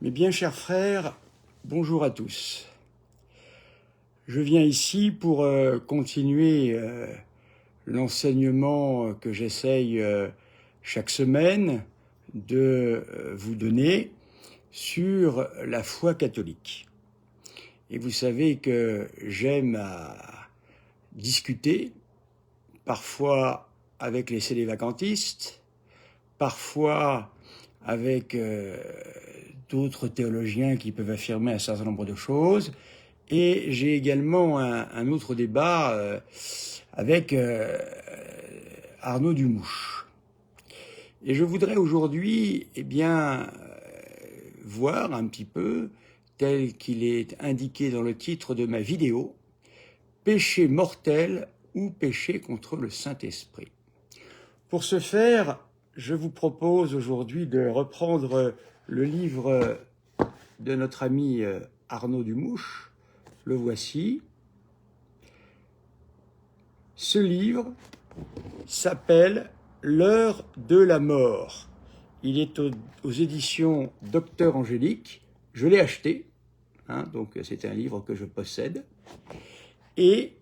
Mes bien chers frères, bonjour à tous. Je viens ici pour continuer l'enseignement que j'essaye chaque semaine de vous donner sur la foi catholique. Et vous savez que j'aime discuter, parfois avec les célévacantistes, parfois avec d'autres théologiens qui peuvent affirmer un certain nombre de choses. Et j'ai également un autre débat avec Arnaud Dumouche. Et je voudrais aujourd'hui voir un petit peu, tel qu'il est indiqué dans le titre de ma vidéo, « Péché mortel ou péché contre le Saint-Esprit ». Pour ce faire, je vous propose aujourd'hui de reprendre le livre de notre ami Arnaud Dumouche. Le voici. Ce livre s'appelle « L'heure de la mort ». Il est aux éditions Docteur Angélique. Je l'ai acheté, donc c'est un livre que je possède. Et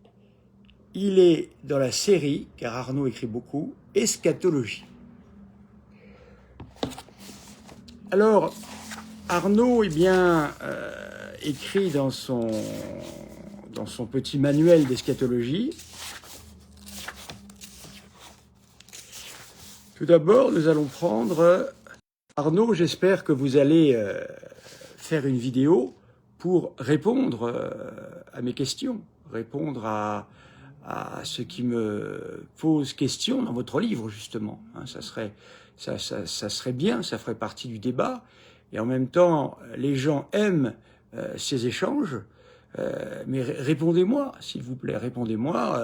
il est dans la série, car Arnaud écrit beaucoup, Eschatologie. Alors, Arnaud écrit dans son petit manuel d'eschatologie. Tout d'abord, nous allons prendre... Arnaud, j'espère que vous allez faire une vidéo pour répondre à mes questions, répondre à ce qui me pose question dans votre livre, justement. Ça serait bien, ça ferait partie du débat. Et en même temps, les gens aiment ces échanges. Mais répondez-moi, s'il vous plaît, répondez-moi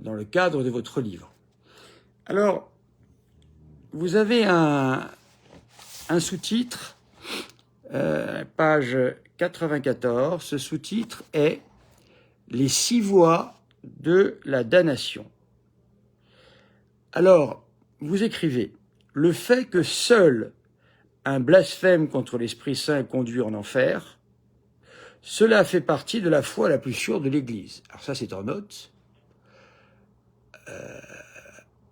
dans le cadre de votre livre. Alors, vous avez un sous-titre, page 94. Ce sous-titre est « Les 6 voies de la damnation ». Alors, vous écrivez « Le fait que seul un blasphème contre l'Esprit Saint conduit en enfer, cela fait partie de la foi la plus sûre de l'Église. » Alors ça, c'est en note.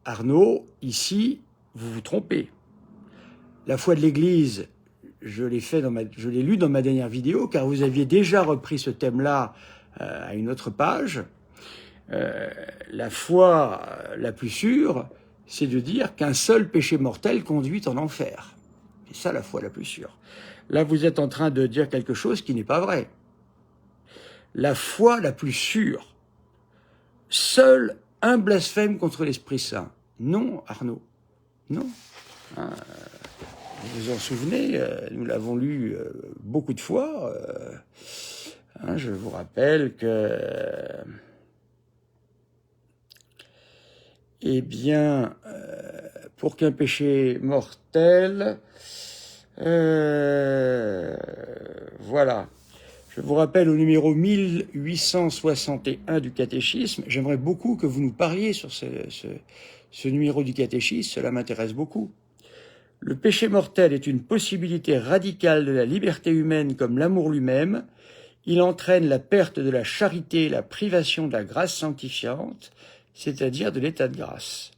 Arnaud, ici, vous vous trompez. La foi de l'Église, je l'ai lu dans ma dernière vidéo, car vous aviez déjà repris ce thème-là à une autre page. La foi la plus sûre, c'est de dire qu'un seul péché mortel conduit en enfer. C'est ça la foi la plus sûre. Là, vous êtes en train de dire quelque chose qui n'est pas vrai. La foi la plus sûre, seul un blasphème contre l'Esprit Saint. Non, Arnaud, non. Vous vous en souvenez, nous l'avons lu beaucoup de fois. Je vous rappelle que... pour qu'un péché mortel... voilà. Je vous rappelle au numéro 1861 du catéchisme. J'aimerais beaucoup que vous nous parliez sur ce numéro du catéchisme, cela m'intéresse beaucoup. Le péché mortel est une possibilité radicale de la liberté humaine comme l'amour lui-même. Il entraîne la perte de la charité et la privation de la grâce sanctifiante, c'est-à-dire de l'état de grâce.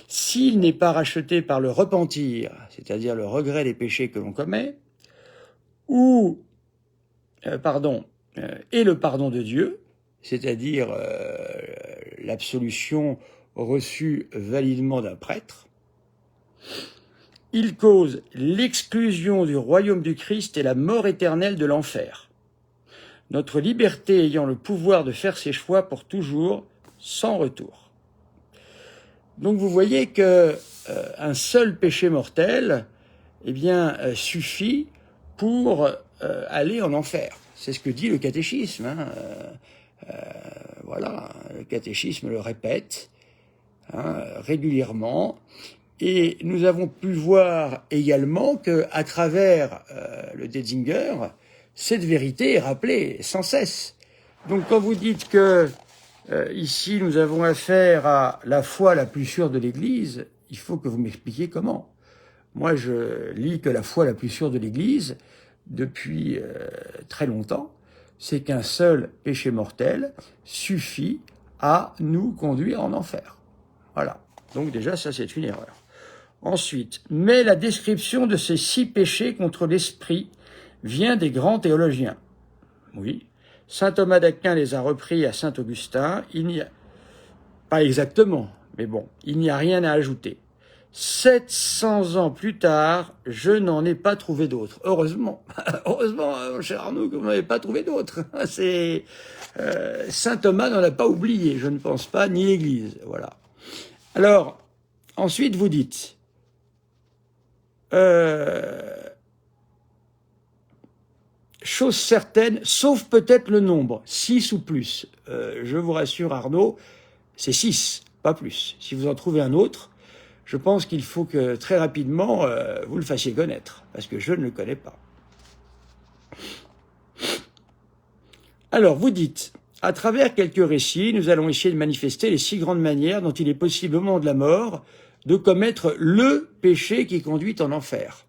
S'il n'est pas racheté par le repentir, c'est-à-dire le regret des péchés que l'on commet, et le pardon de Dieu, c'est-à-dire l'absolution reçue validement d'un prêtre, il cause l'exclusion du royaume du Christ et la mort éternelle de l'enfer. Notre liberté ayant le pouvoir de faire ses choix pour toujours, sans retour. Donc vous voyez que un seul péché mortel, suffit pour aller en enfer. C'est ce que dit le catéchisme. Voilà, le catéchisme le répète régulièrement. Et nous avons pu voir également qu'à travers le Detzinger, cette vérité est rappelée sans cesse. Donc quand vous dites que ici nous avons affaire à la foi la plus sûre de l'Église, il faut que vous m'expliquiez comment. Moi, je lis que la foi la plus sûre de l'Église, depuis très longtemps, c'est qu'un seul péché mortel suffit à nous conduire en enfer. Voilà. Donc déjà, ça, c'est une erreur. Ensuite, mais la description de ces 6 péchés contre l'esprit vient des grands théologiens. Oui. Saint Thomas d'Aquin les a repris à Saint Augustin. Il n'y a pas exactement, mais bon, il n'y a rien à ajouter. 700 ans plus tard, je n'en ai pas trouvé d'autres. Heureusement, heureusement, mon cher Arnaud, que vous n'avez pas trouvé d'autres. C'est Saint Thomas n'en a pas oublié, je ne pense pas, ni l'Église. Voilà. Alors, ensuite, vous dites, chose certaine, sauf peut-être le nombre, 6 ou plus. Je vous rassure, Arnaud, c'est 6, pas plus. Si vous en trouvez un autre, je pense qu'il faut que très rapidement, vous le fassiez connaître, parce que je ne le connais pas. Alors, vous dites, à travers quelques récits, nous allons essayer de manifester les 6 grandes manières dont il est possible au moment de la mort de commettre le péché qui conduit en enfer.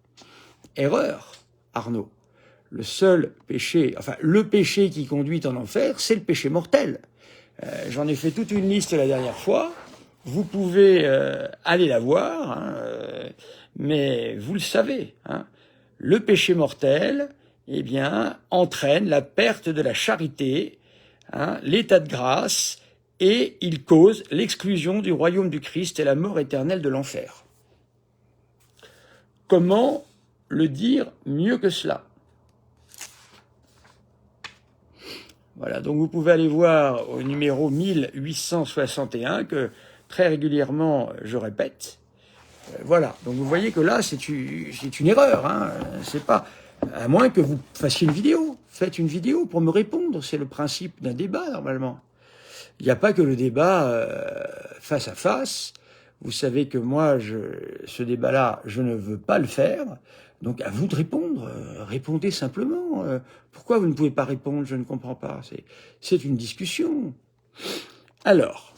Erreur, Arnaud. Le seul péché, enfin, le péché qui conduit en enfer, c'est le péché mortel. J'en ai fait toute une liste la dernière fois. Vous pouvez aller la voir, hein, mais vous le savez. Hein, le péché mortel, eh bien, entraîne la perte de la charité, hein, l'état de grâce, et il cause l'exclusion du royaume du Christ et la mort éternelle de l'enfer. Comment le dire mieux que cela? Voilà, donc vous pouvez aller voir au numéro 1861 que très régulièrement je répète. Voilà, donc vous voyez que là c'est une erreur, hein. C'est pas, à moins que vous fassiez une vidéo. Faites une vidéo pour me répondre, c'est le principe d'un débat normalement. Il n'y a pas que le débat face à face. Vous savez que moi, ce débat-là, je ne veux pas le faire. Donc, à vous de répondre. Répondez simplement. Pourquoi vous ne pouvez pas répondre? Je ne comprends pas. C'est une discussion. Alors,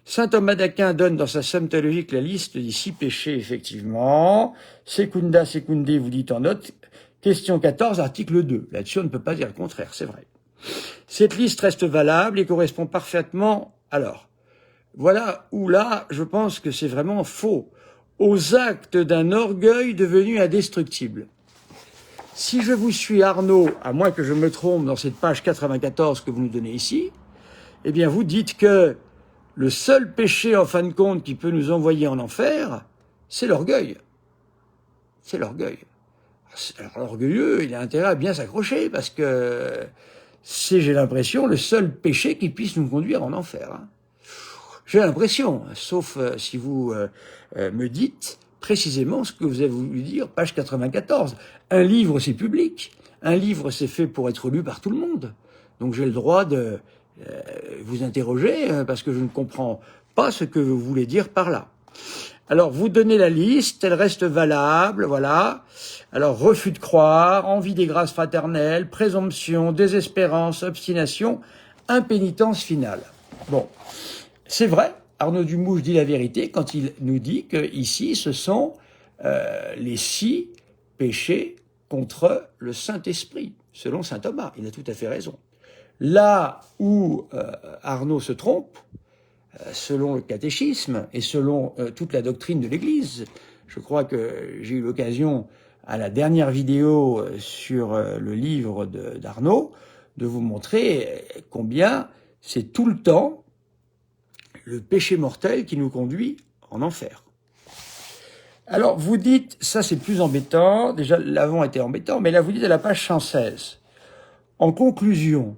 saint Thomas d'Aquin donne dans sa Somme théologique la liste des 6 péchés, effectivement. Secunda secunde, vous dites en note. Question 14, article 2. Là-dessus, on ne peut pas dire le contraire, c'est vrai. Cette liste reste valable et correspond parfaitement, alors, voilà où là, je pense que c'est vraiment faux, aux actes d'un orgueil devenu indestructible. Si je vous suis, Arnaud, à moins que je me trompe dans cette page 94 que vous nous donnez ici, eh bien vous dites que le seul péché, en fin de compte, qui peut nous envoyer en enfer, c'est l'orgueil. C'est l'orgueil. Alors l'orgueilleux, il a intérêt à bien s'accrocher, parce que c'est, j'ai l'impression, le seul péché qui puisse nous conduire en enfer. Hein. J'ai l'impression, sauf si vous me dites précisément ce que vous avez voulu dire, page 94. Un livre, c'est public. Un livre, c'est fait pour être lu par tout le monde. Donc j'ai le droit de vous interroger, parce que je ne comprends pas ce que vous voulez dire par là. Alors, vous donnez la liste, elle reste valable, voilà. Alors, refus de croire, envie des grâces fraternelles, présomption, désespérance, obstination, impénitence finale. Bon, c'est vrai, Arnaud Dumouche dit la vérité quand il nous dit que ici, ce sont les 6 péchés contre le Saint-Esprit, selon saint Thomas. Il a tout à fait raison. Là où Arnaud se trompe, selon le catéchisme et selon toute la doctrine de l'Église. Je crois que j'ai eu l'occasion, à la dernière vidéo sur le livre d'Arnaud, de vous montrer combien c'est tout le temps le péché mortel qui nous conduit en enfer. Alors, vous dites, ça c'est plus embêtant, déjà l'avant était embêtant, mais là vous dites à la page 116, en conclusion,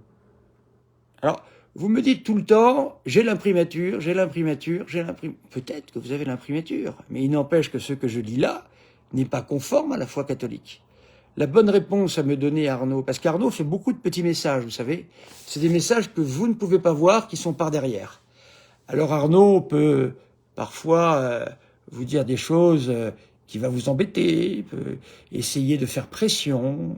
alors, vous me dites tout le temps, j'ai l'imprimature. Peut-être que vous avez l'imprimature, mais il n'empêche que ce que je lis là n'est pas conforme à la foi catholique. La bonne réponse à me donner, Arnaud, parce qu'Arnaud fait beaucoup de petits messages, vous savez. C'est des messages que vous ne pouvez pas voir, qui sont par derrière. Alors Arnaud peut parfois vous dire des choses qui va vous embêter, peut essayer de faire pression,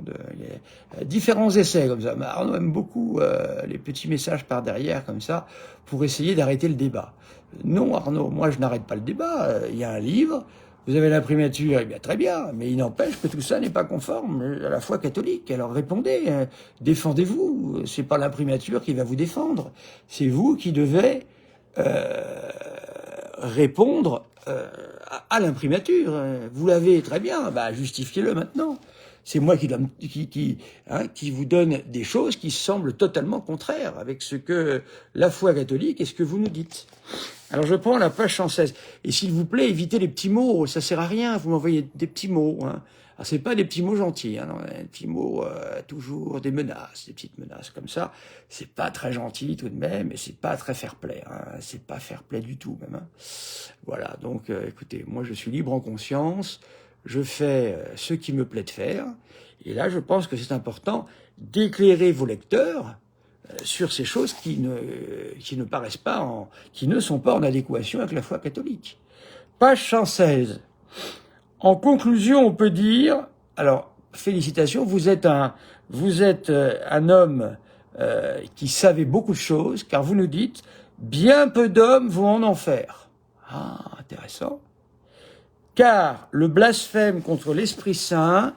différents essais comme ça. Mais Arnaud aime beaucoup les petits messages par derrière comme ça pour essayer d'arrêter le débat. Non Arnaud, moi je n'arrête pas le débat. Il y a un livre, Vous avez l'imprimature, eh bien très bien, mais il n'empêche que tout ça n'est pas conforme à la foi catholique. Alors répondez, défendez-vous. C'est pas l'imprimature qui va vous défendre. C'est vous qui devez répondre à l'imprimature. Vous l'avez très bien, bah justifiez-le maintenant. C'est moi qui vous donne des choses qui semblent totalement contraires avec ce que la foi catholique et ce que vous nous dites. Alors je prends la page 116. Et s'il vous plaît, évitez les petits mots, ça sert à rien, vous m'envoyez des petits mots. Hein. Alors c'est pas des petits mots gentils, hein, non, des petits mots toujours des menaces, des petites menaces comme ça. C'est pas très gentil tout de même, mais c'est pas très fair-play. Hein. C'est pas fair-play du tout même. Hein. Voilà, donc écoutez, moi je suis libre en conscience, je fais ce qui me plaît de faire. Et là, je pense que c'est important d'éclairer vos lecteurs sur ces choses qui ne paraissent pas qui ne sont pas en adéquation avec la foi catholique. Page 116. En conclusion, on peut dire, alors, félicitations, vous êtes un homme qui savait beaucoup de choses, car vous nous dites, bien peu d'hommes vont en enfer. Ah, intéressant. Car le blasphème contre l'Esprit Saint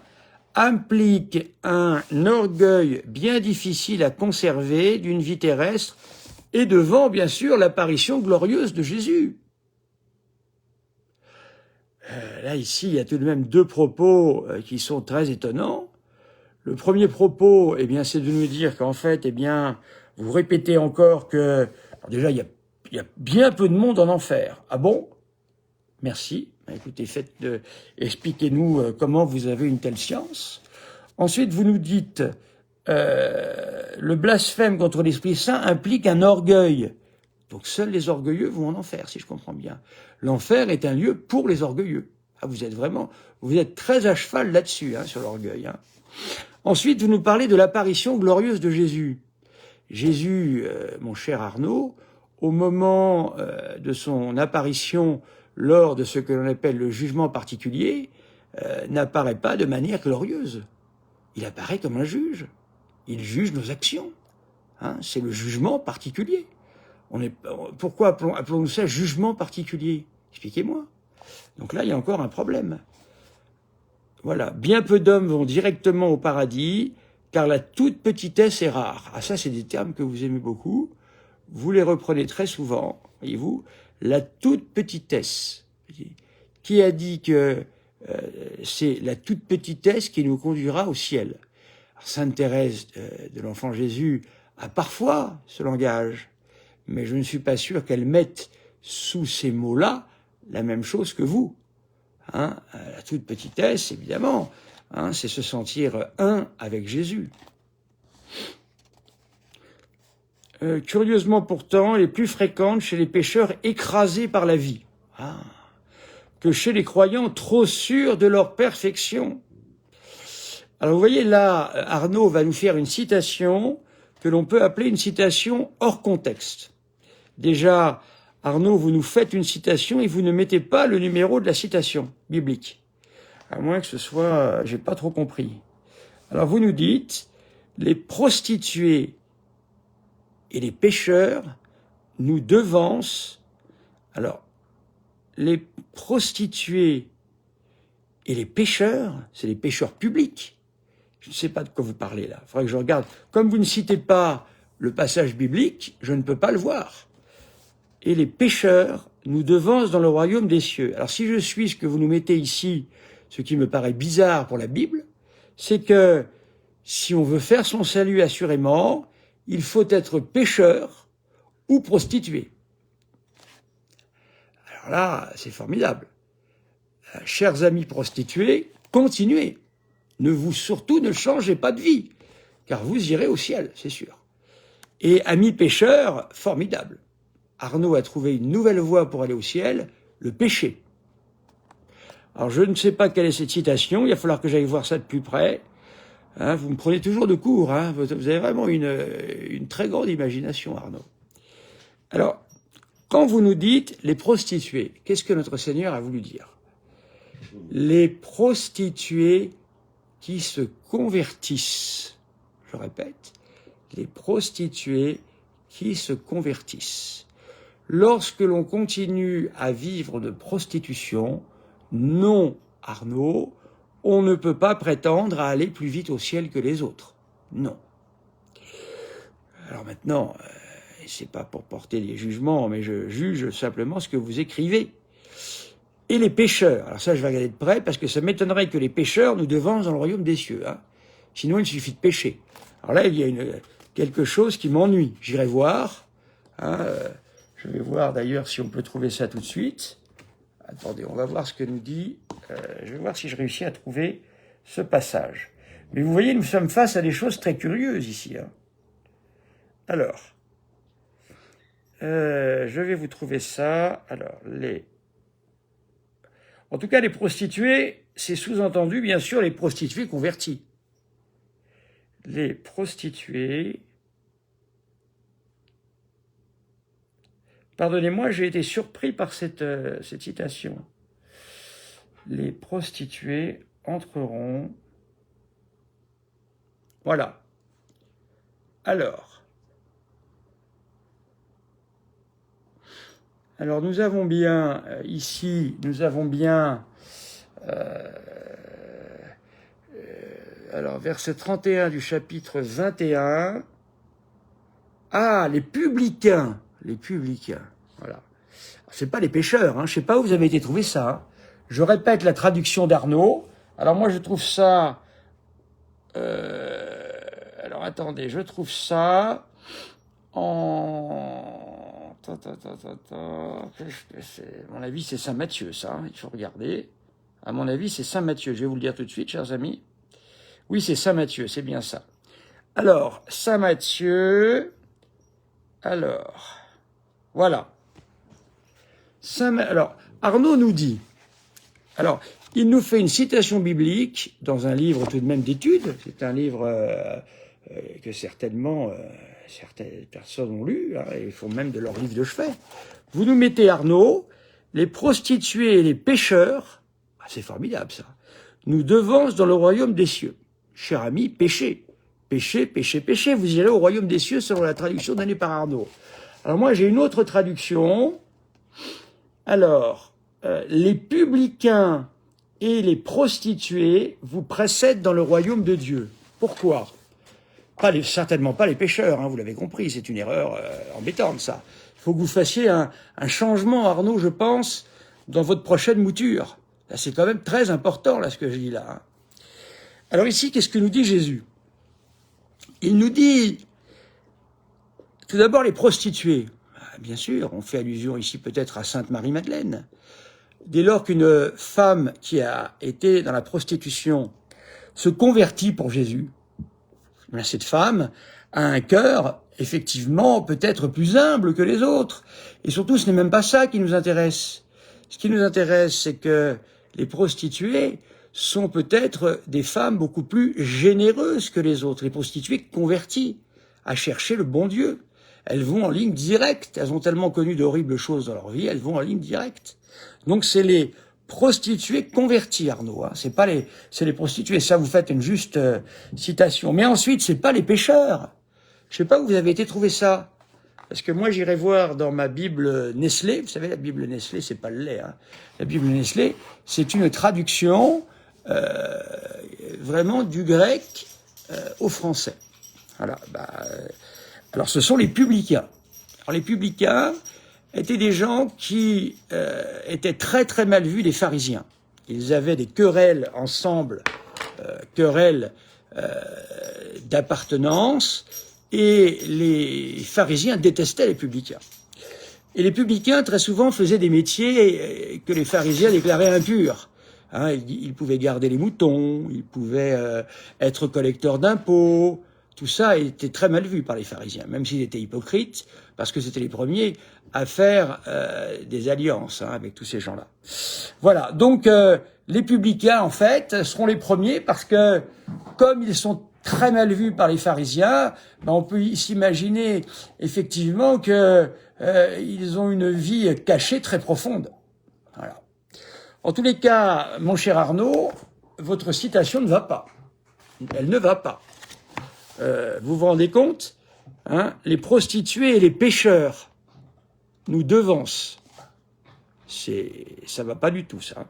implique un orgueil bien difficile à conserver d'une vie terrestre et devant, bien sûr, l'apparition glorieuse de Jésus. Là, ici, il y a tout de même deux propos qui sont très étonnants. Le premier propos, eh bien, c'est de nous dire qu'en fait, eh bien, vous répétez encore que, alors déjà, il y a bien peu de monde en enfer. Ah bon? Merci. Écoutez, expliquez-nous comment vous avez une telle science. Ensuite, vous nous dites, le blasphème contre l'Esprit Saint implique un orgueil. Donc seuls les orgueilleux vont en enfer, si je comprends bien. L'enfer est un lieu pour les orgueilleux. Ah, vous êtes très à cheval là-dessus, hein, sur l'orgueil. Hein. Ensuite, vous nous parlez de l'apparition glorieuse de Jésus. Jésus, mon cher Arnaud, au moment de son apparition lors de ce que l'on appelle le jugement particulier, n'apparaît pas de manière glorieuse. Il apparaît comme un juge. Il juge nos actions. Hein, c'est le jugement particulier. Pourquoi appelons-nous ça jugement particulier? Expliquez-moi. Donc là, il y a encore un problème. Voilà. Bien peu d'hommes vont directement au paradis, car la toute petitesse est rare. Ah, ça, c'est des termes que vous aimez beaucoup. Vous les reprenez très souvent, voyez-vous. La toute petitesse. Qui a dit que c'est la toute petitesse qui nous conduira au ciel? Alors, Sainte Thérèse de l'Enfant Jésus a parfois ce langage, mais je ne suis pas sûr qu'elle mette sous ces mots-là la même chose que vous. Hein, la toute petitesse, évidemment, hein, c'est se sentir un avec Jésus. Curieusement pourtant, elle est plus fréquente chez les pécheurs écrasés par la vie, que chez les croyants trop sûrs de leur perfection. Alors vous voyez là, Arnaud va nous faire une citation que l'on peut appeler une citation hors contexte. Déjà, Arnaud, vous nous faites une citation et vous ne mettez pas le numéro de la citation biblique. À moins que ce soit, j'ai pas trop compris. Alors vous nous dites, les prostituées et les pécheurs nous devancent. Alors, les prostituées et les pécheurs, c'est les pécheurs publics. Je ne sais pas de quoi vous parlez là. Il faudrait que je regarde. Comme vous ne citez pas le passage biblique, je ne peux pas le voir. Et les pécheurs nous devancent dans le royaume des cieux. Alors si je suis ce que vous nous mettez ici, ce qui me paraît bizarre pour la Bible, c'est que si on veut faire son salut assurément, il faut être pécheur ou prostitué. Alors là, c'est formidable. Chers amis prostitués, continuez. Surtout ne changez pas de vie, car vous irez au ciel, c'est sûr. Et amis pécheurs, formidable. Arnaud a trouvé une nouvelle voie pour aller au ciel, le péché. Alors je ne sais pas quelle est cette citation, il va falloir que j'aille voir ça de plus près. Hein, vous me prenez toujours de court, hein, vous avez vraiment une très grande imagination, Arnaud. Alors, quand vous nous dites les prostituées, qu'est-ce que notre Seigneur a voulu dire? Les prostituées qui se convertissent, je répète, les prostituées qui se convertissent. Lorsque l'on continue à vivre de prostitution, Non, Arnaud, on ne peut pas prétendre à aller plus vite au ciel que les autres. Non. Alors maintenant, c'est pas pour porter des jugements, mais je juge simplement ce que vous écrivez. Et les pécheurs, alors ça je vais regarder de près, parce que ça m'étonnerait que les pécheurs nous devancent dans le royaume des cieux. Hein. Sinon il suffit de pécher. Alors là il y a quelque chose qui m'ennuie. J'irai voir. Hein, je vais voir d'ailleurs si on peut trouver ça tout de suite. Attendez, on va voir ce que nous dit. Je vais voir si je réussis à trouver ce passage. Mais vous voyez, nous sommes face à des choses très curieuses ici. Hein. Alors, je vais vous trouver ça. Alors, en tout cas, les prostituées, c'est sous-entendu, bien sûr, les prostituées converties. Les prostituées... Pardonnez-moi, j'ai été surpris par cette citation. Les prostituées entreront... Voilà. Alors, nous avons bien, ici, alors, verset 31 du chapitre 21. Ah, les publicains, voilà. C'est pas les pécheurs, hein. Je sais pas où vous avez été trouver ça. Hein. Je répète la traduction d'Arnaud. Alors moi, je trouve ça... alors attendez, je trouve ça en... À mon avis, c'est Saint Matthieu, ça. Hein. Il faut regarder. À mon avis, c'est Saint Matthieu. Je vais vous le dire tout de suite, chers amis. Oui, c'est Saint Matthieu, c'est bien ça. Alors, Saint Matthieu... Alors, voilà. Alors, Arnaud nous dit... Alors, il nous fait une citation biblique dans un livre tout de même d'études. C'est un livre que certainement certaines personnes ont lu, hein, et font même de leur livre de chevet. Vous nous mettez, Arnaud, les prostituées et les pécheurs, ah, c'est formidable ça, nous devancent dans le royaume des cieux. Cher ami, péchez, péchez, péchez, péchez, vous irez au royaume des cieux selon la traduction donnée par Arnaud. Alors moi j'ai une autre traduction. Alors, les publicains et les prostituées vous précèdent dans le royaume de Dieu. Pourquoi ? Certainement pas les pécheurs, hein, vous l'avez compris, c'est une erreur embêtante ça. Il faut que vous fassiez un changement, Arnaud, je pense, dans votre prochaine mouture. C'est quand même très important, là, ce que je dis là. Hein. Alors ici, qu'est-ce que nous dit Jésus ? Il nous dit, tout d'abord, les prostituées. Bien sûr, on fait allusion ici peut-être à Sainte Marie-Madeleine. Dès lors qu'une femme qui a été dans la prostitution se convertit pour Jésus, cette femme a un cœur, effectivement, peut-être plus humble que les autres. Et surtout, ce n'est même pas ça qui nous intéresse. Ce qui nous intéresse, c'est que les prostituées sont peut-être des femmes beaucoup plus généreuses que les autres. Les prostituées converties à chercher le bon Dieu. Elles vont en ligne directe. Elles ont tellement connu d'horribles choses dans leur vie, elles vont en ligne directe. Donc c'est les prostituées converties, Arnaud. Hein. C'est les prostituées. Ça, vous faites une juste citation. Mais ensuite, c'est pas les pécheurs. Je sais pas où vous avez été trouver ça. Parce que moi, j'irai voir dans ma Bible Nestlé. Vous savez, la Bible Nestlé, c'est pas le lait. Hein. La Bible Nestlé, c'est une traduction vraiment du grec au français. Voilà. Alors, ce sont les publicains. Alors, les publicains étaient des gens qui étaient très très mal vus des pharisiens. Ils avaient des querelles ensemble, querelles d'appartenance, et les pharisiens détestaient les publicains. Et les publicains très souvent faisaient des métiers que les pharisiens déclaraient impurs. Hein, ils pouvaient garder les moutons, ils pouvaient être collecteurs d'impôts. Tout ça était très mal vu par les pharisiens, même s'ils étaient hypocrites, parce que c'était les premiers à faire des alliances avec tous ces gens-là. Voilà, donc les publicains, en fait, seront les premiers, parce que, comme ils sont très mal vus par les pharisiens, on peut s'imaginer effectivement que ils ont une vie cachée très profonde. Voilà. En tous les cas, mon cher Arnaud, votre citation ne va pas. Elle ne va pas. Vous vous rendez compte, hein, les prostituées et les pécheurs nous devancent. Ça va pas du tout, ça.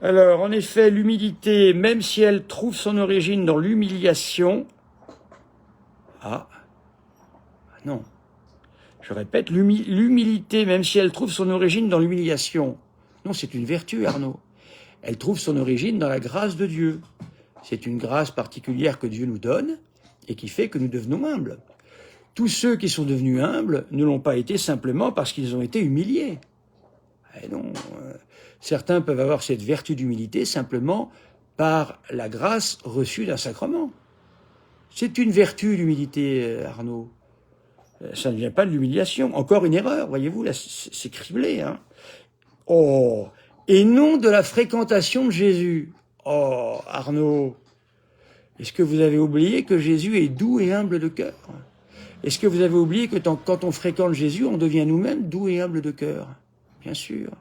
Alors, en effet, l'humilité, même si elle trouve son origine dans l'humiliation... Ah, non. Je répète, l'humilité, même si elle trouve son origine dans l'humiliation... Non, c'est une vertu, Arnaud. Elle trouve son origine dans la grâce de Dieu. C'est une grâce particulière que Dieu nous donne et qui fait que nous devenons humbles. Tous ceux qui sont devenus humbles ne l'ont pas été simplement parce qu'ils ont été humiliés. Et non, certains peuvent avoir cette vertu d'humilité simplement par la grâce reçue d'un sacrement. C'est une vertu, l'humilité, Arnaud. Ça ne vient pas de l'humiliation. Encore une erreur, voyez-vous, là, c'est criblé, hein. Oh, et non de la fréquentation de Jésus. Oh, Arnaud, est-ce que vous avez oublié que Jésus est doux et humble de cœur? Est-ce que vous avez oublié que quand on fréquente Jésus, on devient nous-mêmes doux et humble de cœur? Bien sûr.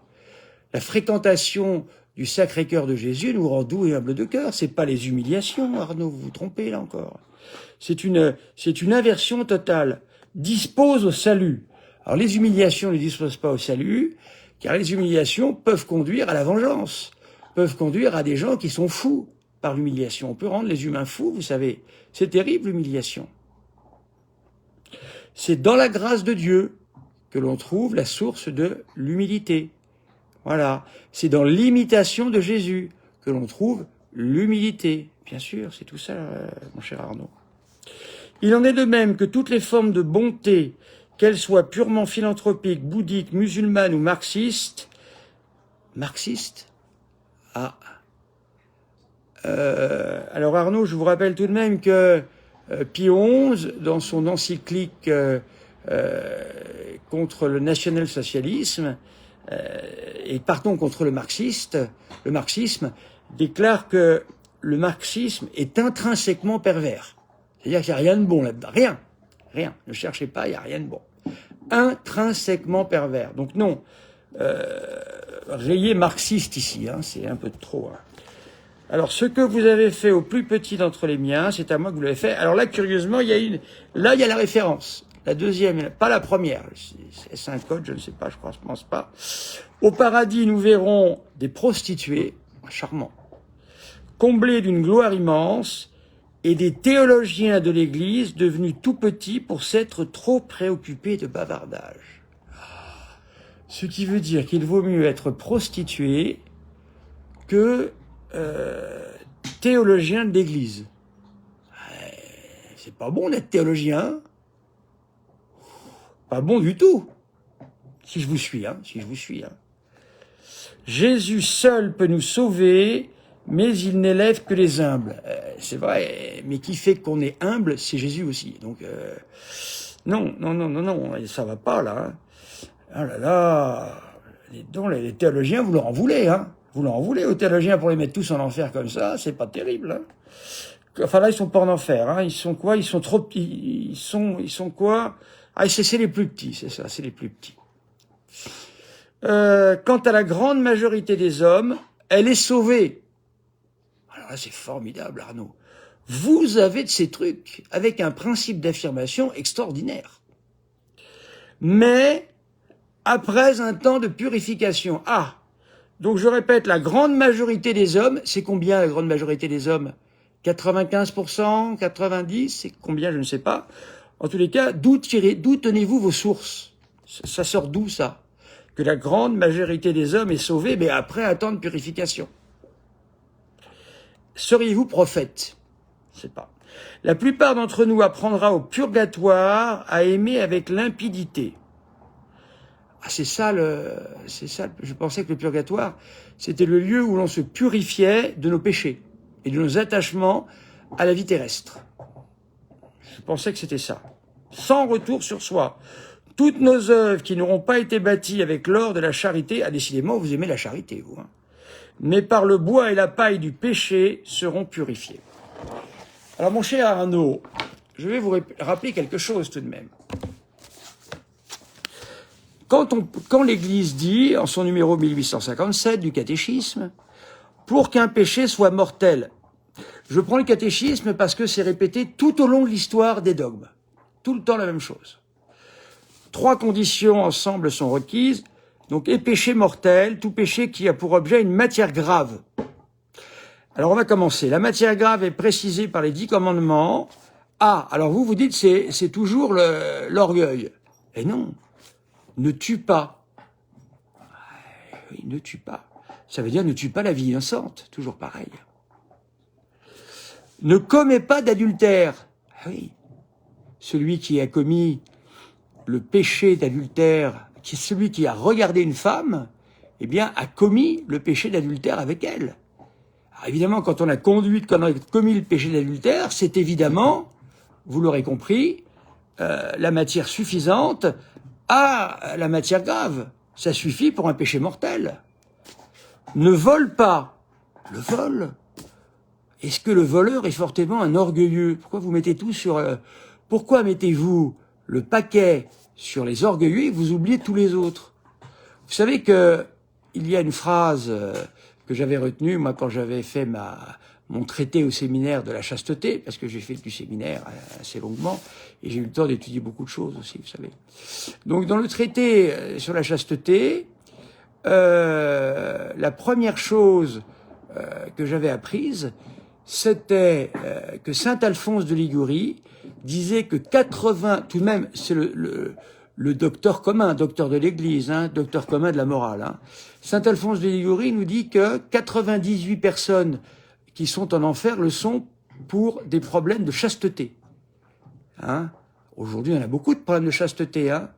La fréquentation du Sacré-Cœur de Jésus nous rend doux et humble de cœur. C'est pas les humiliations, Arnaud, vous vous trompez là encore. C'est une inversion totale. Dispose au salut. Alors les humiliations ne disposent pas au salut, car les humiliations peuvent conduire à la vengeance, peuvent conduire à des gens qui sont fous par l'humiliation. On peut rendre les humains fous, vous savez. C'est terrible, l'humiliation. C'est dans la grâce de Dieu que l'on trouve la source de l'humilité. Voilà. C'est dans l'imitation de Jésus que l'on trouve l'humilité. Bien sûr, c'est tout ça, mon cher Arnaud. Il en est de même que toutes les formes de bonté, qu'elles soient purement philanthropiques, bouddhiques, musulmanes ou marxistes, ah. Alors Arnaud, je vous rappelle tout de même que Pie XI, dans son encyclique contre le national-socialisme, et pardon, contre le marxisme, déclare que le marxisme est intrinsèquement pervers. C'est-à-dire qu'il n'y a rien de bon là-dedans. Rien. Ne cherchez pas, il n'y a rien de bon. Intrinsèquement pervers. Donc non, rayez marxiste ici, hein, c'est un peu de trop. Hein. Alors, ce que vous avez fait au plus petit d'entre les miens, c'est à moi que vous l'avez fait. Alors là, curieusement, il y a la référence. La deuxième, pas la première. C'est un code, je ne sais pas, je pense pas. Au paradis, nous verrons des prostituées, charmants, comblées d'une gloire immense, et des théologiens de l'Église devenus tout petits pour s'être trop préoccupés de bavardage. Ce qui veut dire qu'il vaut mieux être prostitué que théologien de l'Église. C'est pas bon d'être théologien. Pas bon du tout. Si je vous suis. Jésus seul peut nous sauver, mais il n'élève que les humbles. C'est vrai, mais qui fait qu'on est humble, c'est Jésus aussi. Donc, non, ça va pas, là. Hein. Ah là là, les théologiens, vous leur en voulez, hein. Vous leur en voulez aux théologiens pour les mettre tous en enfer comme ça, c'est pas terrible, hein. Enfin là, ils sont pas en enfer, hein. Ils sont quoi? Ils sont trop petits. Ils sont quoi? Ah, c'est les plus petits, c'est ça, c'est les plus petits. Quant à la grande majorité des hommes, elle est sauvée. Alors là, c'est formidable, Arnaud. Vous avez de ces trucs avec un principe d'affirmation extraordinaire. Mais après un temps de purification. Ah, donc je répète, la grande majorité des hommes, c'est combien la grande majorité des hommes? 95%, 90%, c'est combien, je ne sais pas. En tous les cas, d'où tenez-vous vos sources? Ça sort d'où, ça? Que la grande majorité des hommes est sauvée, mais après un temps de purification. Seriez-vous prophète? Je ne sais pas. La plupart d'entre nous apprendra au purgatoire à aimer avec limpidité. Ah, c'est ça, je pensais que le purgatoire, c'était le lieu où l'on se purifiait de nos péchés et de nos attachements à la vie terrestre. Je pensais que c'était ça. Sans retour sur soi. Toutes nos œuvres qui n'auront pas été bâties avec l'or de la charité, décidément, vous aimez la charité, vous, hein, mais par le bois et la paille du péché seront purifiées. Alors, mon cher Arnaud, je vais vous rappeler quelque chose tout de même. Quand l'Église dit, en son numéro 1857 du catéchisme, pour qu'un péché soit mortel, je prends le catéchisme parce que c'est répété tout au long de l'histoire des dogmes. Tout le temps la même chose. 3 conditions ensemble sont requises. Donc, et péché mortel, tout péché qui a pour objet une matière grave. Alors, on va commencer. La matière grave est précisée par les 10 commandements. Ah, alors vous dites c'est toujours l'orgueil. Et non, ne tue pas. Oui, ne tue pas. Ça veut dire ne tue pas la vie innocente, toujours pareil. Ne commets pas d'adultère. Ah oui, celui qui a commis le péché d'adultère, qui est celui qui a regardé une femme, eh bien, a commis le péché d'adultère avec elle. Alors évidemment, quand on a commis le péché d'adultère, c'est évidemment, vous l'aurez compris, la matière suffisante à la matière grave. Ça suffit pour un péché mortel. Ne vole pas. Le vol. Est-ce que le voleur est fortement un orgueilleux? Pourquoi vous mettez tout sur... pourquoi mettez-vous le paquet sur les orgueilleux et vous oubliez tous les autres? Vous savez que il y a une phrase que j'avais retenue, moi, quand j'avais fait mon traité au séminaire de la chasteté, parce que j'ai fait du séminaire assez longuement, et j'ai eu le temps d'étudier beaucoup de choses aussi, vous savez. Donc, dans le traité sur la chasteté, la première chose que j'avais apprise, c'était que saint Alphonse de Liguori disait que 80, tout de même, c'est le docteur commun, docteur de l'Église, hein, docteur commun de la morale. Hein. Saint Alphonse de Liguori nous dit que 98 personnes qui sont en enfer le sont pour des problèmes de chasteté. Hein. Aujourd'hui, il y en a beaucoup de problèmes de chasteté. Hein.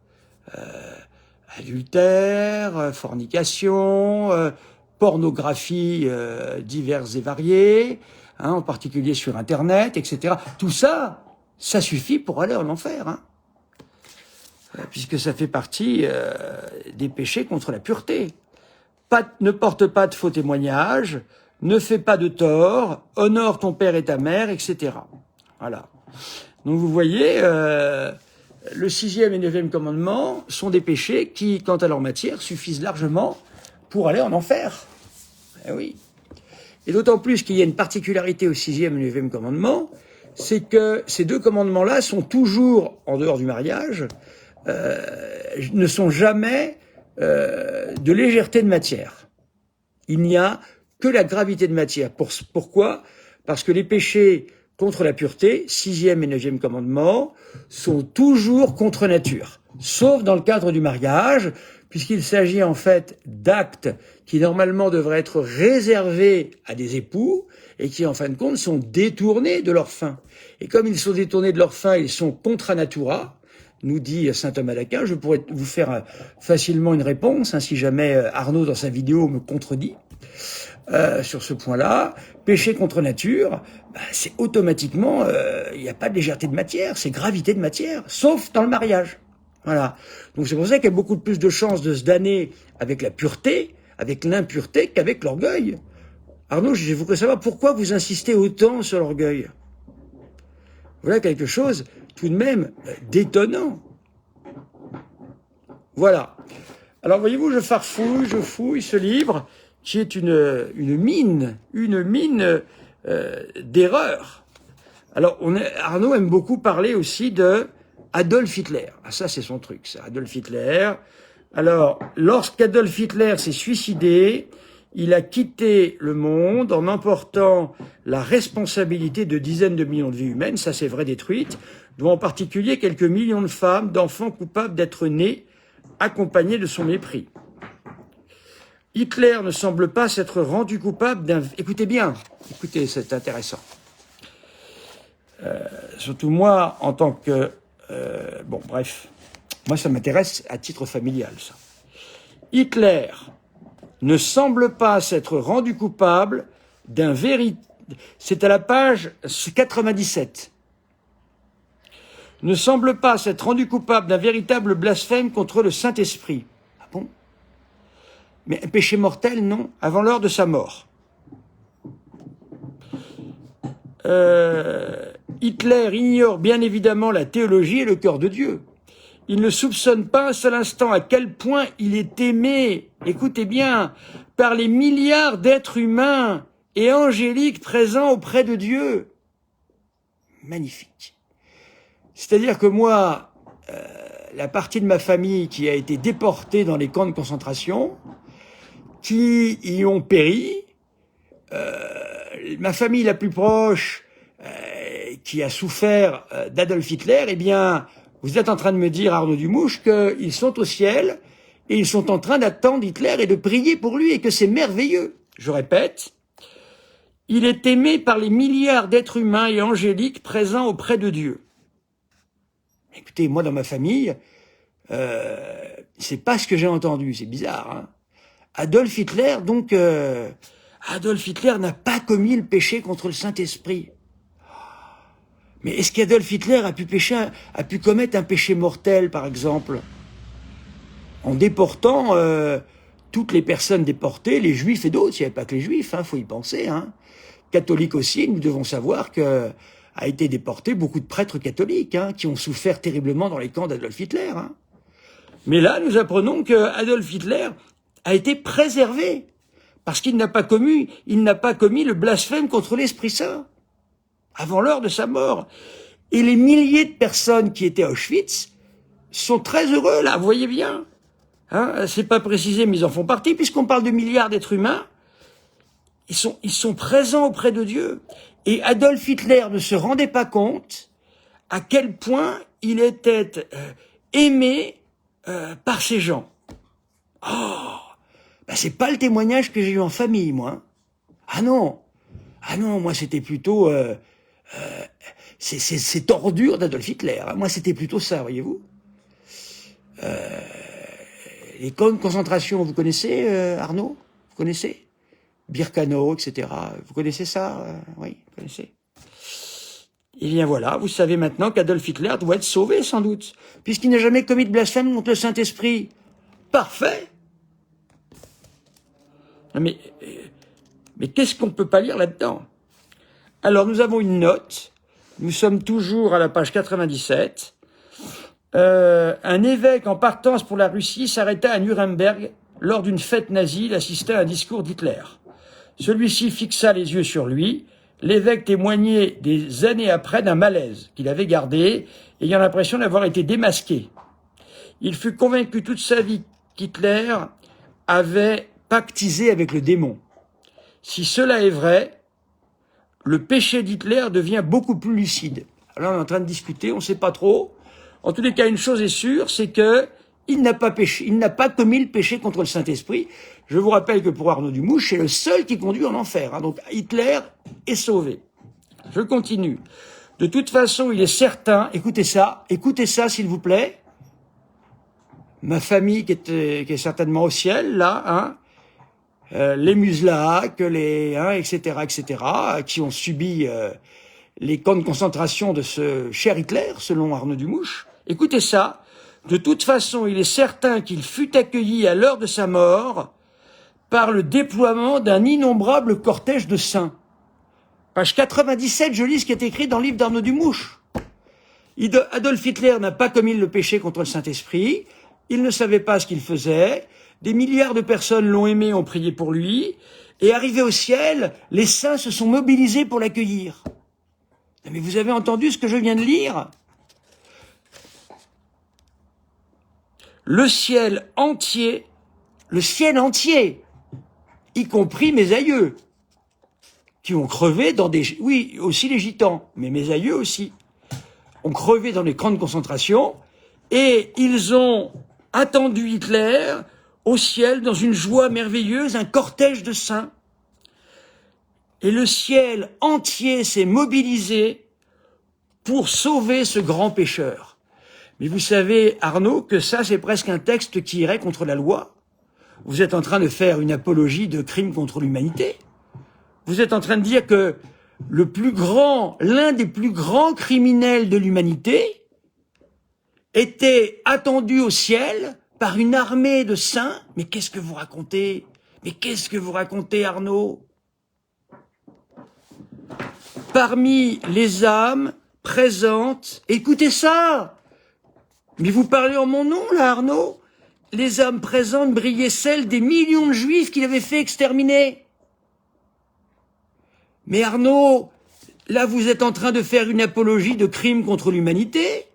Adultère, fornication, pornographie diverses et variées, hein, en particulier sur Internet, etc. Tout ça, ça suffit pour aller en enfer, hein, puisque ça fait partie des péchés contre la pureté. Ne porte pas de faux témoignages, ne fais pas de tort, honore ton père et ta mère, etc. Voilà. Donc vous voyez, le 6e et 9e commandement sont des péchés qui, quant à leur matière, suffisent largement pour aller en enfer. Eh oui. Et d'autant plus qu'il y a une particularité au 6e et 9e commandement, c'est que ces deux commandements-là sont toujours, en dehors du mariage, ne sont jamais de légèreté de matière. Il n'y a que la gravité de matière. Pourquoi? Parce que les péchés contre la pureté, 6e et 9e commandement, sont toujours contre nature, sauf dans le cadre du mariage, puisqu'il s'agit en fait d'actes qui normalement devraient être réservés à des époux et qui en fin de compte sont détournés de leur fin. Et comme ils sont détournés de leur fin, ils sont contra natura, nous dit saint Thomas d'Aquin. Je pourrais vous faire facilement une réponse, hein, si jamais Arnaud dans sa vidéo me contredit. Sur ce point-là, péché contre nature, c'est automatiquement, il n'y a pas de légèreté de matière, c'est gravité de matière, sauf dans le mariage. Voilà. Donc c'est pour ça qu'il y a beaucoup plus de chances de se damner avec la pureté, avec l'impureté, qu'avec l'orgueil. Arnaud, je voudrais savoir pourquoi vous insistez autant sur l'orgueil. Voilà quelque chose tout de même d'étonnant. Voilà. Alors voyez-vous, je farfouille, je fouille ce livre, qui est une mine d'erreurs. Alors, Arnaud aime beaucoup parler aussi de Adolf Hitler. Ah, ça, c'est son truc, ça, Adolf Hitler. Alors, lorsqu'Adolf Hitler s'est suicidé, il a quitté le monde en emportant la responsabilité de dizaines de millions de vies humaines, ça c'est vrai, détruites, dont en particulier quelques millions de femmes, d'enfants coupables d'être nés, accompagnés de son mépris. Hitler ne semble pas s'être rendu coupable d'un... Écoutez bien, écoutez, c'est intéressant. Surtout moi, en tant que... bon, bref, moi ça m'intéresse à titre familial, ça. Hitler ne semble pas s'être rendu coupable d'un véritable... C'est à la page 97. Ne semble pas s'être rendu coupable d'un véritable blasphème contre le Saint-Esprit. Ah bon? Mais un péché mortel, non, avant l'heure de sa mort. Hitler ignore bien évidemment la théologie et le cœur de Dieu. Il ne soupçonne pas un seul instant à quel point il est aimé, écoutez bien, par les milliards d'êtres humains et angéliques présents auprès de Dieu. Magnifique. C'est-à-dire que moi, la partie de ma famille qui a été déportée dans les camps de concentration, qui y ont péri, ma famille la plus proche, qui a souffert d'Adolf Hitler, eh bien, vous êtes en train de me dire, Arnaud Dumouche, qu'ils sont au ciel et ils sont en train d'attendre Hitler et de prier pour lui et que c'est merveilleux. Je répète, il est aimé par les milliards d'êtres humains et angéliques présents auprès de Dieu. Écoutez, moi dans ma famille, c'est pas ce que j'ai entendu, c'est bizarre. Hein. Adolf Hitler, donc, Adolf Hitler n'a pas commis le péché contre le Saint-Esprit. Mais est-ce qu'Adolf Hitler a pu commettre un péché mortel, par exemple, en déportant toutes les personnes déportées, les Juifs et d'autres? Il n'y avait pas que les Juifs, faut y penser. Hein. Catholiques aussi, nous devons savoir que a été déporté beaucoup de prêtres catholiques qui ont souffert terriblement dans les camps d'Adolf Hitler. Hein. Mais là, nous apprenons que Adolf Hitler a été préservé parce qu'il n'a pas commis le blasphème contre l'Esprit Saint avant l'heure de sa mort. Et les milliers de personnes qui étaient à Auschwitz sont très heureux, là, vous voyez bien. Hein, c'est pas précisé, mais ils en font partie, puisqu'on parle de milliards d'êtres humains. Ils sont présents auprès de Dieu. Et Adolf Hitler ne se rendait pas compte à quel point il était aimé par ces gens. Oh, c'est pas le témoignage que j'ai eu en famille, moi. Ah non, moi c'était plutôt ces tordures d'Adolf Hitler. Moi c'était plutôt ça, voyez-vous. Les camps de concentration, vous connaissez, Arnaud? Vous connaissez? Birkenau, etc. Vous connaissez ça? Oui, vous connaissez. Eh bien voilà, vous savez maintenant qu'Adolf Hitler doit être sauvé, sans doute, puisqu'il n'a jamais commis de blasphème contre le Saint-Esprit. Parfait. Mais qu'est-ce qu'on ne peut pas lire là-dedans? Alors, nous avons une note. Nous sommes toujours à la page 97. Un évêque en partance pour la Russie s'arrêta à Nuremberg lors d'une fête nazie. Il assistait à un discours d'Hitler. Celui-ci fixa les yeux sur lui. L'évêque témoignait des années après d'un malaise qu'il avait gardé, ayant l'impression d'avoir été démasqué. Il fut convaincu toute sa vie qu'Hitler avait pactisé avec le démon. Si cela est vrai, le péché d'Hitler devient beaucoup plus lucide. Alors on est en train de discuter, on ne sait pas trop. En tous les cas, une chose est sûre, c'est que il n'a pas commis le péché contre le Saint-Esprit. Je vous rappelle que pour Arnaud Dumouche, c'est le seul qui conduit en enfer. Donc Hitler est sauvé. Je continue. De toute façon, il est certain, écoutez ça s'il vous plaît. Ma famille qui est certainement au ciel, là, les Muslak, etc., qui ont subi les camps de concentration de ce cher Hitler, selon Arnaud Dumouche. Écoutez ça. De toute façon, il est certain qu'il fut accueilli à l'heure de sa mort par le déploiement d'un innombrable cortège de saints. Page 97, je lis ce qui est écrit dans le livre d'Arnaud Dumouche. Adolf Hitler n'a pas commis le péché contre le Saint-Esprit. Il ne savait pas ce qu'il faisait. Des milliards de personnes l'ont aimé, ont prié pour lui. Et arrivé au ciel, les saints se sont mobilisés pour l'accueillir. Mais vous avez entendu ce que je viens de lire? Le ciel entier, y compris mes aïeux, qui ont crevé dans des... Oui, aussi les gitans, mais mes aïeux aussi, ont crevé dans les camps de concentration, et ils ont attendu Hitler au ciel dans une joie merveilleuse, un cortège de saints. Et le ciel entier s'est mobilisé pour sauver ce grand pécheur. Mais vous savez, Arnaud, que ça, c'est presque un texte qui irait contre la loi. Vous êtes en train de faire une apologie de crimes contre l'humanité. Vous êtes en train de dire que l'un des plus grands criminels de l'humanité était attendu au ciel par une armée de saints. Mais qu'est-ce que vous racontez? Arnaud? Parmi les âmes présentes, écoutez ça! Mais vous parlez en mon nom, là, Arnaud? Les âmes présentes brillaient celles des millions de juifs qu'il avait fait exterminer. Mais Arnaud, là, vous êtes en train de faire une apologie de crimes contre l'humanité.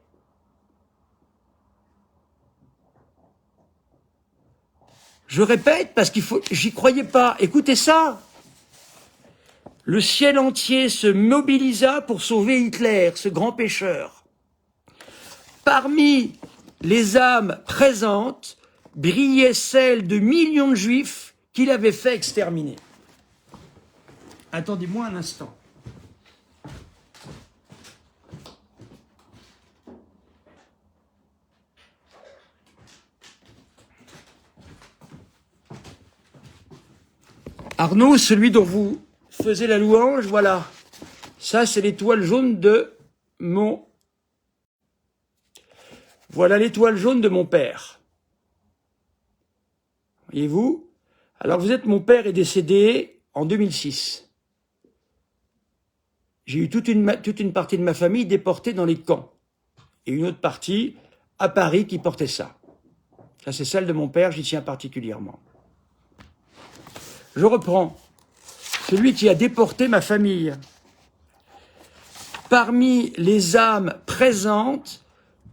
Je répète, parce qu'il faut, j'y croyais pas. Écoutez ça. Le ciel entier se mobilisa pour sauver Hitler, ce grand pécheur. Parmi les âmes présentes, brillait celle de millions de juifs qu'il avait fait exterminer. Attendez-moi un instant. Arnaud, celui dont vous faisiez la louange, voilà. Ça, c'est l'étoile jaune de mon... Voilà l'étoile jaune de mon père. Voyez-vous? Alors, vous êtes, mon père est décédé en 2006. J'ai eu toute une partie de ma famille déportée dans les camps. Et une autre partie à Paris qui portait ça. Ça, c'est celle de mon père, j'y tiens particulièrement. Je reprends. Celui qui a déporté ma famille. Parmi les âmes présentes,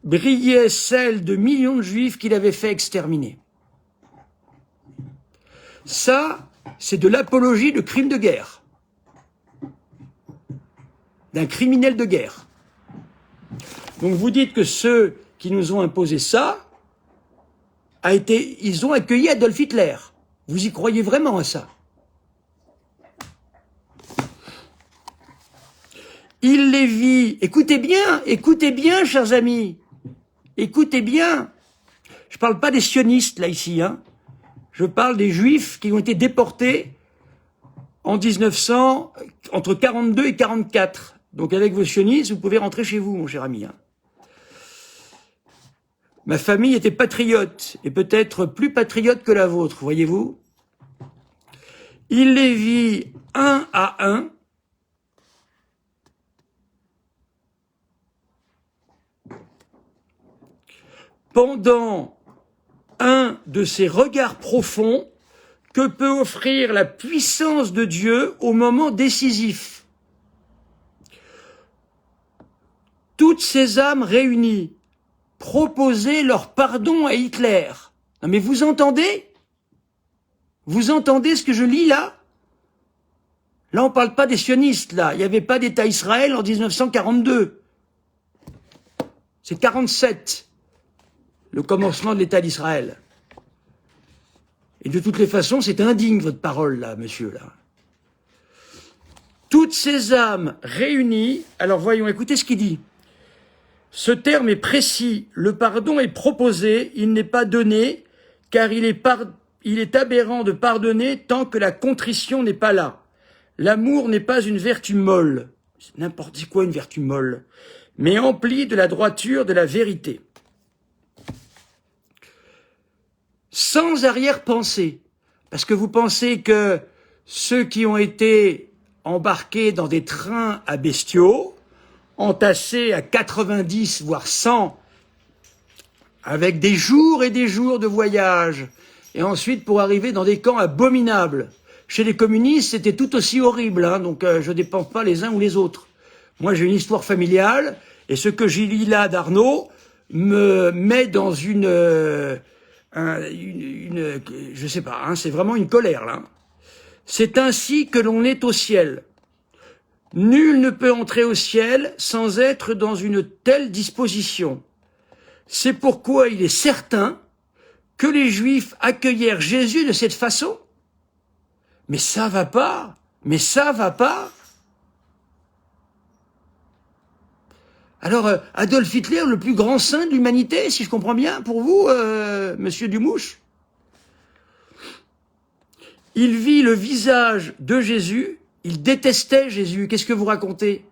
brillait celle de millions de juifs qu'il avait fait exterminer. Ça, c'est de l'apologie de crimes de guerre. D'un criminel de guerre. Donc vous dites que ceux qui nous ont imposé ça, ils ont accueilli Adolf Hitler. Vous y croyez vraiment à ça? Il les vit. Écoutez bien, chers amis. Écoutez bien. Je parle pas des sionistes, là, ici, hein. Je parle des juifs qui ont été déportés en 1900, entre 42 et 44. Donc, avec vos sionistes, vous pouvez rentrer chez vous, mon cher ami, hein. Ma famille était patriote, et peut-être plus patriote que la vôtre, voyez-vous. Il les vit un à un. Pendant un de ces regards profonds que peut offrir la puissance de Dieu au moment décisif. Toutes ces âmes réunies proposaient leur pardon à Hitler. Non mais vous entendez? Vous entendez ce que je lis là? Là on parle pas des sionistes là, il n'y avait pas d'État Israël en 1942. C'est 47. Le commencement de l'État d'Israël. Et de toutes les façons, c'est indigne, votre parole, là, monsieur, là. Toutes ces âmes réunies, alors voyons, écoutez ce qu'il dit. Ce terme est précis, le pardon est proposé, il n'est pas donné, car il est aberrant de pardonner tant que la contrition n'est pas là. L'amour n'est pas une vertu molle, c'est n'importe quoi une vertu molle, mais emplie de la droiture de la vérité. Sans arrière-pensée, parce que vous pensez que ceux qui ont été embarqués dans des trains à bestiaux, entassés à 90 voire 100, avec des jours et des jours de voyage, et ensuite pour arriver dans des camps abominables. Chez les communistes, c'était tout aussi horrible, hein, donc je ne dépends pas les uns ou les autres. Moi, j'ai une histoire familiale, et ce que j'ai lu là d'Arnaud me met dans je sais pas, hein, c'est vraiment une colère, là. C'est ainsi que l'on est au ciel. Nul ne peut entrer au ciel sans être dans une telle disposition. C'est pourquoi il est certain que les Juifs accueillèrent Jésus de cette façon. Mais ça va pas, mais ça va pas. Alors, Adolf Hitler, le plus grand saint de l'humanité, si je comprends bien, pour vous, monsieur Dumouche. Il vit le visage de Jésus, il détestait Jésus. Qu'est-ce que vous racontez?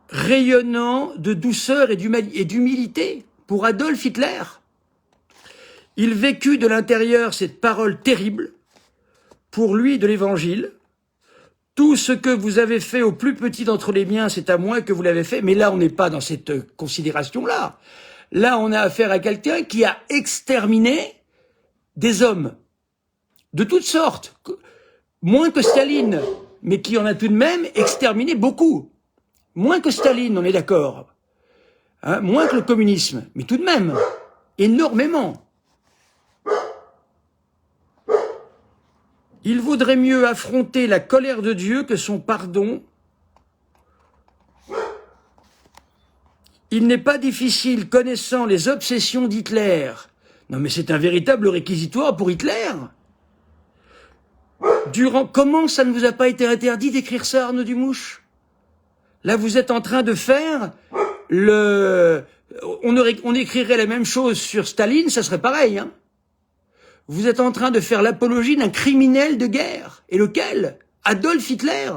Rayonnant de douceur et d'humilité pour Adolf Hitler. Il vécut de l'intérieur cette parole terrible, pour lui de l'Évangile. Tout ce que vous avez fait au plus petit d'entre les miens, c'est à moi que vous l'avez fait. Mais là, on n'est pas dans cette considération-là. Là, on a affaire à quelqu'un qui a exterminé des hommes de toutes sortes. Moins que Staline, mais qui en a tout de même exterminé beaucoup. Moins que Staline, on est d'accord. Hein, moins que le communisme, mais tout de même, énormément. Il vaudrait mieux affronter la colère de Dieu que son pardon. Il n'est pas difficile, connaissant les obsessions d'Hitler. Non mais c'est un véritable réquisitoire pour Hitler. Comment ça ne vous a pas été interdit d'écrire ça, Arnaud Dumouche? Là, vous êtes en train de faire on écrirait la même chose sur Staline, ça serait pareil, hein. Vous êtes en train de faire l'apologie d'un criminel de guerre. Et lequel? Adolf Hitler,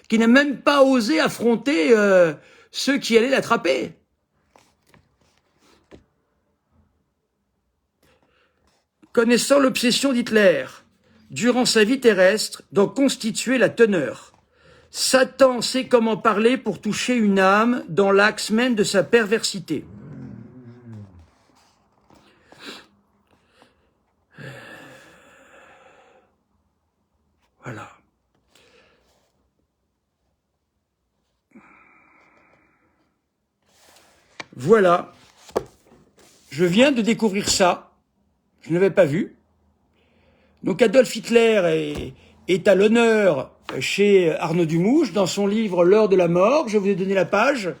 qui n'a même pas osé affronter ceux qui allaient l'attraper. Connaissant l'obsession d'Hitler, durant sa vie terrestre, d'en constituer la teneur. Satan sait comment parler pour toucher une âme dans l'axe même de sa perversité. Voilà. Voilà. Je viens de découvrir ça. Je ne l'avais pas vu. Donc Adolf Hitler est à l'honneur chez Arnaud Dumouche dans son livre L'heure de la mort. Je vous ai donné la page.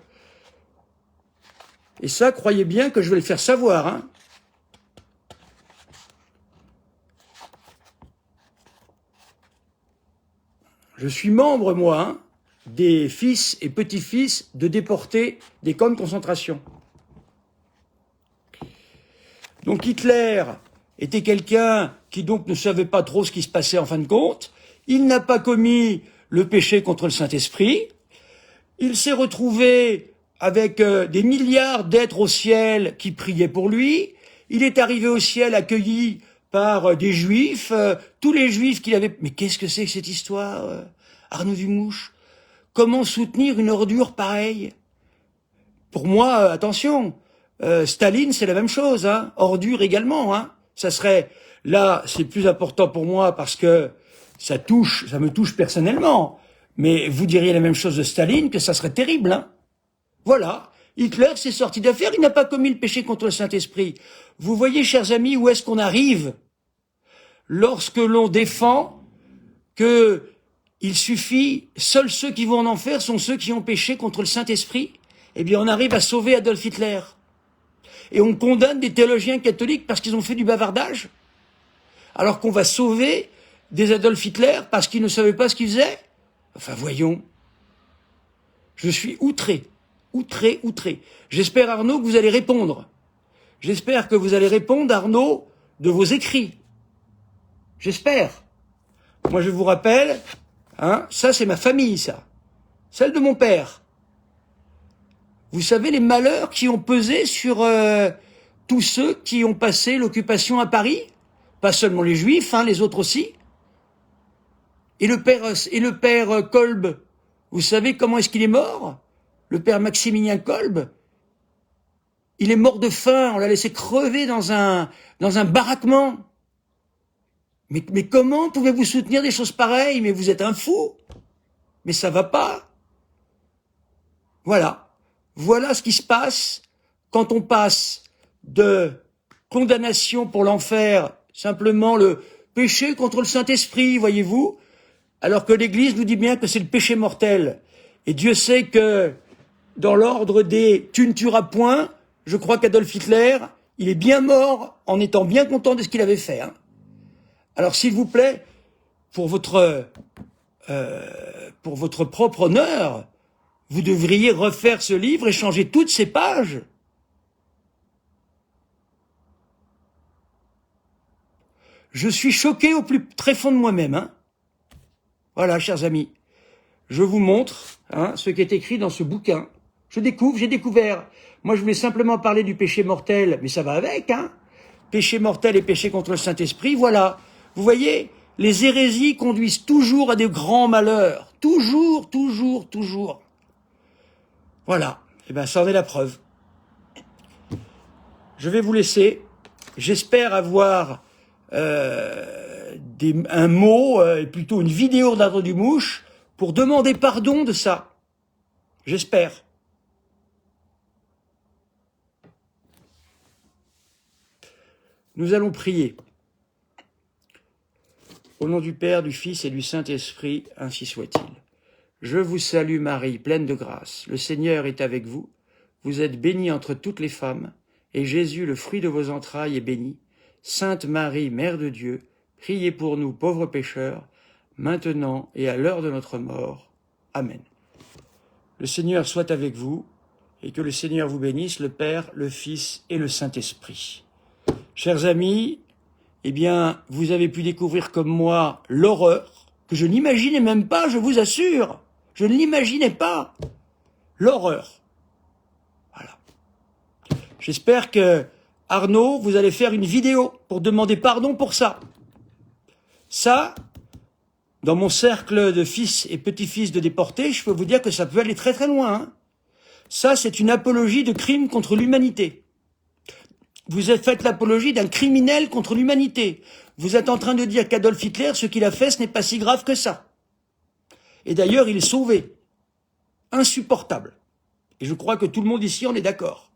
Et ça, croyez bien que je vais le faire savoir, hein. Je suis membre, moi, hein, des fils et petits-fils de déportés des camps de concentration. Donc Hitler était quelqu'un qui donc ne savait pas trop ce qui se passait en fin de compte. Il n'a pas commis le péché contre le Saint-Esprit. Il s'est retrouvé avec des milliards d'êtres au ciel qui priaient pour lui. Il est arrivé au ciel accueilli par des juifs, tous les juifs qu'il avait... Mais qu'est-ce que c'est que cette histoire, Arnaud Dumouche? Comment soutenir une ordure pareille? Pour moi, attention, Staline, c'est la même chose, hein, ordure également, hein. Ça serait, là, c'est plus important pour moi parce que ça me touche personnellement. Mais vous diriez la même chose de Staline, que ça serait terrible, hein. Voilà. Hitler s'est sorti d'affaire, il n'a pas commis le péché contre le Saint-Esprit. Vous voyez, chers amis, où est-ce qu'on arrive lorsque l'on défend que il suffit, seuls ceux qui vont en enfer sont ceux qui ont péché contre le Saint-Esprit? Eh bien, on arrive à sauver Adolf Hitler. Et on condamne des théologiens catholiques parce qu'ils ont fait du bavardage, alors qu'on va sauver des Adolf Hitler parce qu'ils ne savaient pas ce qu'ils faisaient. Enfin, voyons. Je suis outré, outré, outré. J'espère, Arnaud, que vous allez répondre. J'espère que vous allez répondre, Arnaud, de vos écrits. J'espère. Moi, je vous rappelle, hein, ça, c'est ma famille, ça. Celle de mon père. Vous savez les malheurs qui ont pesé sur tous ceux qui ont passé l'occupation à Paris? Pas seulement les Juifs, hein, les autres aussi. Et le père Kolb, vous savez comment est-ce qu'il est mort? Le père Maximilien Kolb, il est mort de faim, on l'a laissé crever dans un baraquement. Mais comment pouvez-vous soutenir des choses pareilles? Mais vous êtes un fou. Mais ça va pas. Voilà. Voilà ce qui se passe quand on passe de condamnation pour l'enfer, simplement le péché contre le Saint-Esprit, voyez-vous, alors que l'Église nous dit bien que c'est le péché mortel. Et Dieu sait que dans l'ordre des tu ne tueras point, je crois qu'Adolf Hitler, il est bien mort en étant bien content de ce qu'il avait fait, hein. Alors s'il vous plaît, pour votre propre honneur, vous devriez refaire ce livre et changer toutes ces pages. Je suis choqué au plus très fond de moi-même, hein. Voilà, chers amis. Je vous montre, hein, ce qui est écrit dans ce bouquin. J'ai découvert. Moi, je voulais simplement parler du péché mortel, mais ça va avec, hein. Péché mortel et péché contre le Saint-Esprit, voilà. Vous voyez, les hérésies conduisent toujours à des grands malheurs. Toujours, toujours, toujours. Voilà. Eh bien, ça en est la preuve. Je vais vous laisser. J'espère avoir un mot, plutôt une vidéo d'Arnaud Dumouche, pour demander pardon de ça. J'espère. Nous allons prier. Au nom du Père, du Fils et du Saint-Esprit, ainsi soit-il. Je vous salue Marie, pleine de grâce. Le Seigneur est avec vous. Vous êtes bénie entre toutes les femmes, et Jésus, le fruit de vos entrailles, est béni. Sainte Marie, Mère de Dieu, priez pour nous pauvres pécheurs, maintenant et à l'heure de notre mort. Amen. Le Seigneur soit avec vous, et que le Seigneur vous bénisse, le Père, le Fils et le Saint-Esprit. Chers amis, eh bien, vous avez pu découvrir comme moi l'horreur, que je n'imaginais même pas, je vous assure. Je ne l'imaginais pas. L'horreur. Voilà. J'espère que, Arnaud, vous allez faire une vidéo pour demander pardon pour ça. Ça, dans mon cercle de fils et petits-fils de déportés, je peux vous dire que ça peut aller très très loin. Hein. Ça, c'est une apologie de crime contre l'humanité. Vous faites l'apologie d'un criminel contre l'humanité. Vous êtes en train de dire qu'Adolf Hitler, ce qu'il a fait, ce n'est pas si grave que ça. Et d'ailleurs, il est sauvé. Insupportable. Et je crois que tout le monde ici en est d'accord.